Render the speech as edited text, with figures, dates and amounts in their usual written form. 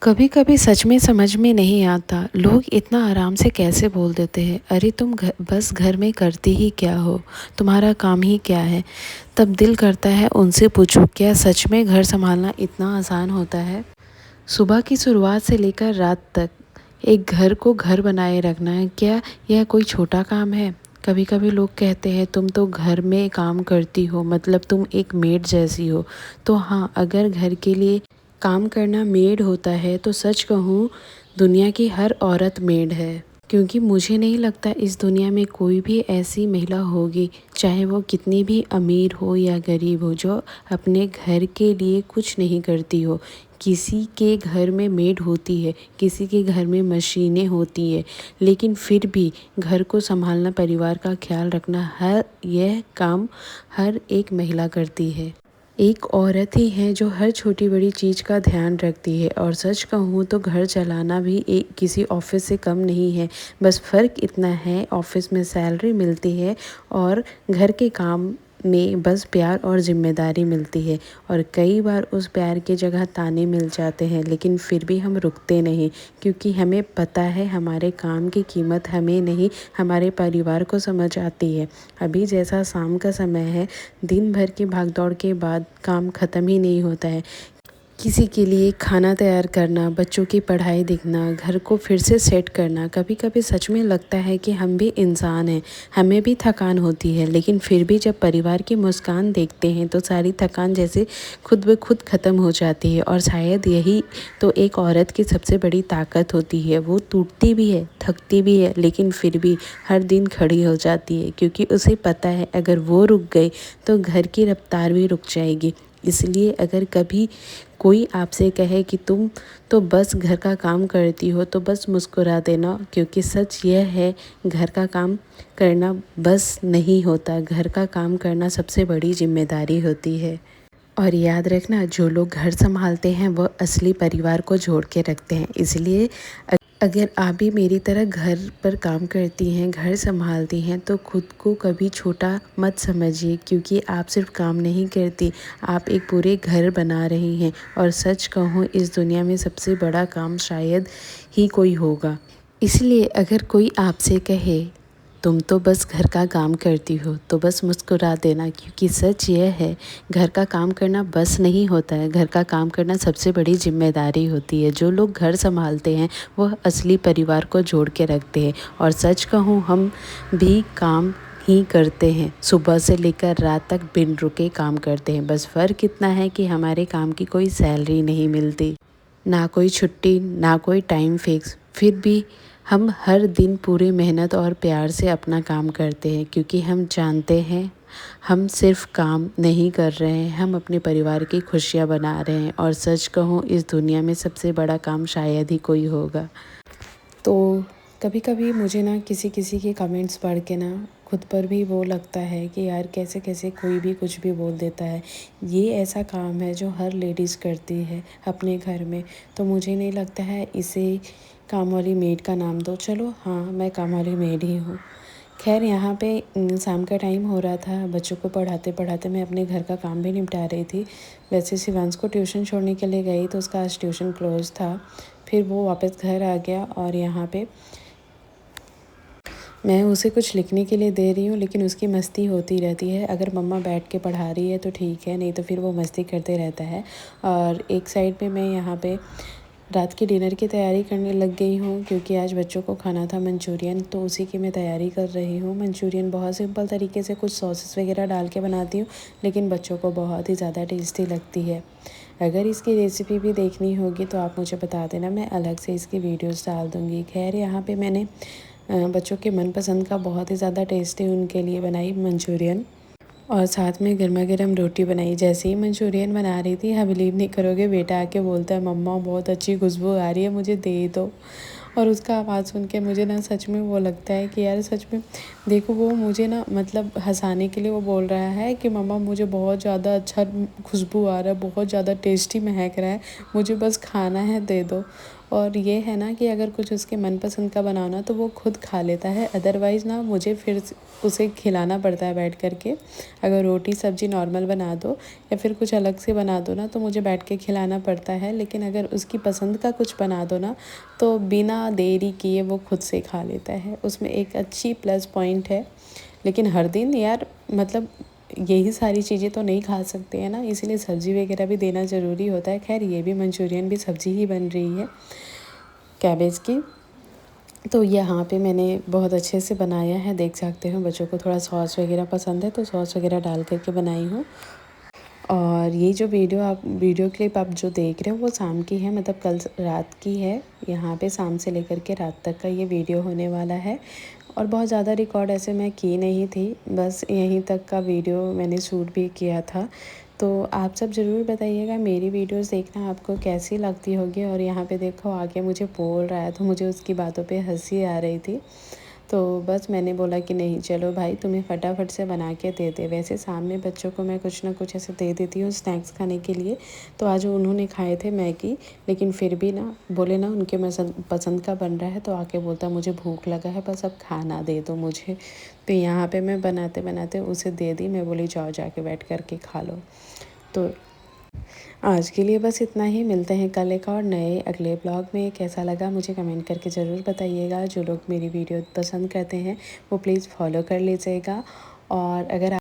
कभी कभी सच में समझ में नहीं आता लोग इतना आराम से कैसे बोल देते हैं। अरे तुम बस घर में करती ही क्या हो, तुम्हारा काम ही क्या है। तब दिल करता है उनसे पूछूं, क्या सच में घर संभालना इतना आसान होता है? सुबह की शुरुआत से लेकर रात तक एक घर को घर बनाए रखना है, क्या यह कोई छोटा काम है? कभी कभी लोग कहते हैं तुम तो घर में काम करती हो, मतलब तुम एक मेड जैसी हो। तो हाँ, अगर घर के लिए काम करना मेड होता है तो सच कहूँ, दुनिया की हर औरत मेड है। क्योंकि मुझे नहीं लगता इस दुनिया में कोई भी ऐसी महिला होगी, चाहे वो कितनी भी अमीर हो या गरीब हो, जो अपने घर के लिए कुछ नहीं करती हो। किसी के घर में मेड होती है, किसी के घर में मशीनें होती है, लेकिन फिर भी घर को संभालना, परिवार का ख्याल रखना, यह काम हर एक महिला करती है। एक औरत ही है जो हर छोटी बड़ी चीज़ का ध्यान रखती है। और सच कहूँ तो घर चलाना भी एक किसी ऑफिस से कम नहीं है। बस फ़र्क इतना है, ऑफिस में सैलरी मिलती है और घर के काम में बस प्यार और ज़िम्मेदारी मिलती है। और कई बार उस प्यार की जगह ताने मिल जाते हैं, लेकिन फिर भी हम रुकते नहीं, क्योंकि हमें पता है हमारे काम की कीमत हमें नहीं, हमारे परिवार को समझ आती है। अभी जैसा शाम का समय है, दिन भर की भागदौड़ के बाद काम ख़त्म ही नहीं होता है। किसी के लिए खाना तैयार करना, बच्चों की पढ़ाई देखना, घर को फिर से सेट करना। कभी कभी सच में लगता है कि हम भी इंसान हैं, हमें भी थकान होती है, लेकिन फिर भी जब परिवार की मुस्कान देखते हैं तो सारी थकान जैसे खुद ब खुद ख़त्म हो जाती है। और शायद यही तो एक औरत की सबसे बड़ी ताकत होती है। वो टूटती भी है, थकती भी है, लेकिन फिर भी हर दिन खड़ी हो जाती है, क्योंकि उसे पता है अगर वो रुक गई तो घर की रफ्तार भी रुक जाएगी। इसलिए अगर कभी कोई आपसे कहे कि तुम तो बस घर का काम करती हो, तो बस मुस्कुरा देना, क्योंकि सच यह है, घर का काम करना बस नहीं होता, घर का काम करना सबसे बड़ी जिम्मेदारी होती है। और याद रखना, जो लोग घर संभालते हैं वह असली परिवार को जोड़ के रखते हैं। इसलिए अगर आप भी मेरी तरह घर पर काम करती हैं, घर संभालती हैं, तो खुद को कभी छोटा मत समझिए, क्योंकि आप सिर्फ काम नहीं करती, आप एक पूरे घर बना रही हैं। और सच कहूँ, इस दुनिया में सबसे बड़ा काम शायद ही कोई होगा। इसलिए अगर कोई आपसे कहे तुम तो बस घर का काम करती हो, तो बस मुस्कुरा देना, क्योंकि सच यह है, घर का काम करना बस नहीं होता है, घर का काम करना सबसे बड़ी जिम्मेदारी होती है। जो लोग घर संभालते हैं वह असली परिवार को जोड़ के रखते हैं। और सच कहूँ, हम भी काम ही करते हैं, सुबह से लेकर रात तक बिन रुके काम करते हैं। बस फ़र्क इतना है कि हमारे काम की कोई सैलरी नहीं मिलती, ना कोई छुट्टी, ना कोई टाइम फिक्स। फिर भी हम हर दिन पूरी मेहनत और प्यार से अपना काम करते हैं, क्योंकि हम जानते हैं हम सिर्फ काम नहीं कर रहे हैं, हम अपने परिवार की खुशियाँ बना रहे हैं। और सच कहूँ, इस दुनिया में सबसे बड़ा काम शायद ही कोई होगा। तो कभी कभी मुझे ना किसी किसी के कमेंट्स पढ़ के ना खुद पर भी वो लगता है कि यार कैसे कैसे कोई भी कुछ भी बोल देता है। ये ऐसा काम है जो हर लेडीज़ करती है अपने घर में, तो मुझे नहीं लगता है इसे काम वाली मेड का नाम दो। चलो हाँ, मैं काम वाली मेड ही हूँ। खैर, यहाँ पे शाम का टाइम हो रहा था, बच्चों को पढ़ाते पढ़ाते मैं अपने घर का काम भी निपटा रही थी। वैसे शिवांश को ट्यूशन छोड़ने के लिए गई तो उसका आज ट्यूशन क्लोज था। फिर वो वापस घर आ गया और यहाँ पे मैं उसे कुछ लिखने के लिए दे रही हूँ, लेकिन उसकी मस्ती होती रहती है। अगर मम्मा बैठ के पढ़ा रही है तो ठीक है, नहीं तो फिर वो मस्ती करते रहता है। और एक साइड पे मैं यहाँ पे रात की डिनर की तैयारी करने लग गई हूँ, क्योंकि आज बच्चों को खाना था मंचूरियन, तो उसी की मैं तैयारी कर रही हूँ। मंचूरियन बहुत सिंपल तरीके से कुछ सॉसेस वगैरह डाल के बनाती हूँ, लेकिन बच्चों को बहुत ही ज़्यादा टेस्टी लगती है। अगर इसकी रेसिपी भी देखनी होगी तो आप मुझे बता देना, मैं अलग से इसकी वीडियोस डाल दूँगी। खैर, यहाँ पे मैंने बच्चों के मनपसंद का बहुत ही ज़्यादा टेस्टी उनके लिए बनाई मंचूरियन, और साथ में गर्मा गर्म रोटी बनाई। जैसे ही मंचूरियन बना रही थी, हाँ बिलीव नहीं करोगे, बेटा आके बोलता है मम्मा बहुत अच्छी खुशबू आ रही है, मुझे दे दो। और उसका आवाज़ सुन के मुझे ना सच में वो लगता है कि यार सच में देखो, वो मुझे ना मतलब हंसाने के लिए वो बोल रहा है कि मम्मा मुझे बहुत ज़्यादा अच्छा खुशबू आ रहा है, बहुत ज़्यादा टेस्टी महक रहा है, मुझे बस खाना है, दे दो। और ये है ना कि अगर कुछ उसके मनपसंद का बनाओ ना तो वो खुद खा लेता है, अदरवाइज़ ना मुझे फिर उसे खिलाना पड़ता है बैठ कर के। अगर रोटी सब्ज़ी नॉर्मल बना दो या फिर कुछ अलग से बना दो ना तो मुझे बैठ के खिलाना पड़ता है, लेकिन अगर उसकी पसंद का कुछ बना दो ना तो बिना देरी किए वो खुद से खा लेता है। उसमें एक अच्छी प्लस पॉइंट है। लेकिन हर दिन यार मतलब यही सारी चीज़ें तो नहीं खा सकते हैं ना, इसीलिए सब्ज़ी वगैरह भी देना ज़रूरी होता है। खैर ये भी मंचूरियन भी सब्ज़ी ही बन रही है कैबेज की। तो यहाँ पे मैंने बहुत अच्छे से बनाया है, देख सकते हो। बच्चों को थोड़ा सॉस वगैरह पसंद है तो सॉस वगैरह डाल करके बनाई हूँ। और ये जो वीडियो क्लिप आप जो देख रहे हो वो शाम की है, मतलब कल रात की है। यहाँ पे शाम से लेकर के रात तक का ये वीडियो होने वाला है। और बहुत ज़्यादा रिकॉर्ड ऐसे मैं की नहीं थी, बस यहीं तक का वीडियो मैंने शूट भी किया था। तो आप सब ज़रूर बताइएगा मेरी वीडियोस देखना आपको कैसी लगती होगी। और यहाँ पे देखो आगे मुझे बोल रहा है तो मुझे उसकी बातों पे हंसी आ रही थी। तो बस मैंने बोला कि नहीं चलो भाई तुम्हें फटाफट से बना के दे दे। वैसे शाम में बच्चों को मैं कुछ ना कुछ ऐसे दे देती हूँ स्नैक्स खाने के लिए। तो आज उन्होंने खाए थे मैगी, लेकिन फिर भी ना बोले ना उनके पसंद का बन रहा है तो आके बोलता मुझे भूख लगा है, बस अब खाना दे दो मुझे। तो यहाँ पे मैं बनाते बनाते उसे दे दी। मैं बोली जाओ जाके बैठ कर के खा लो। तो आज के लिए बस इतना ही। मिलते हैं कल एक और नए अगले ब्लॉग में। कैसा लगा मुझे कमेंट करके ज़रूर बताइएगा। जो लोग मेरी वीडियो पसंद करते हैं वो प्लीज़ फॉलो कर लीजिएगा। और अगर